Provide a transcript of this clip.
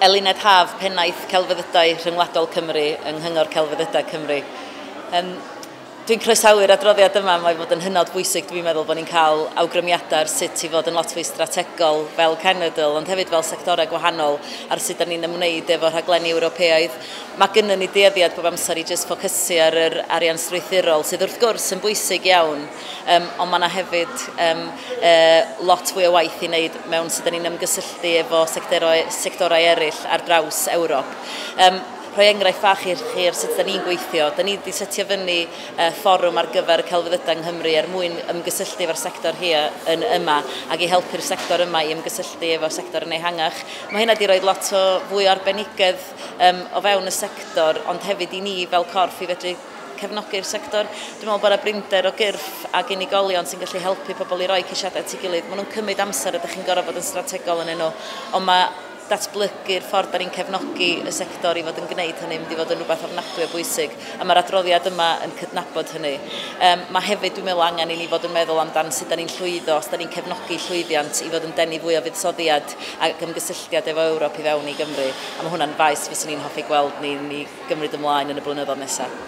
Eluned Haf, pennaeth celfyddydau rhyngwladol Cymru yng Nghyngor Celfyddydau Cymru. Dwi'n croesawu'r adroddiad yma, mae fod yn hynod bwysig, dwi'n meddwl bod ni'n cael awgrymiadau sut i fod yn lot fwy strategol fel cenedl, ond hefyd fel sectorau gwahanol ar sut da ni'n ymwneud efo rhaglenni Ewropeaidd. Mae gynnon ni dueddiad bob amser i jyst ffocysu ar yr arian strwythurol, sydd wrth gwrs yn bwysig iawn, ond mae yna hefyd lot fwy o waith i wneud mewn sut da ni'n ymgysylltu efo sectorau eraill ar draws Ewrop. Rhoi enghraifft fach i chi ar sut da ni'n gweithio. Da ni wedi setio fyny fforwm ar gyfer celfyddydau yng Nghymru mwyn ymgysylltu efo'r sector yma ac i helpu'r sector yma i ymgysylltu efo'r sector yn ehangach. Mae hynna wedi rhoi lot o fwy o arbenigedd o fewn y sector, ond hefyd i ni fel corff i fedru cefnogi'r sector. Dwi'n meddwl bod y brinder o gyrff ac unigolion sy'n gallu helpu pobl i roi ceisiadau at ei gilydd. Maen nhw'n cymryd amser ydych chi'n gorfod fod yn strategol yn nhw, ond mae datblygu'r ffordd da ni'n cefnogi y sector i fod yn gwneud hynny, mynd i fod yn rhywbeth ofnadwy o bwysig, a mae'r adroddiad yma yn cydnabod hynny. Mae hefyd dwi'n meddwl angen i ni fod yn meddwl amdan sut da ni'n llwyddo, os da ni'n cefnogi llwyddiant i fod yn denu fwy o fuddsoddiad ac ymgysylltiad efo Ewrop i fewn i Gymru. A mae hwnna'n faes fyswn ni'n hoffi gweld ni'n gymryd ymlaen yn y blynyddoedd nesaf.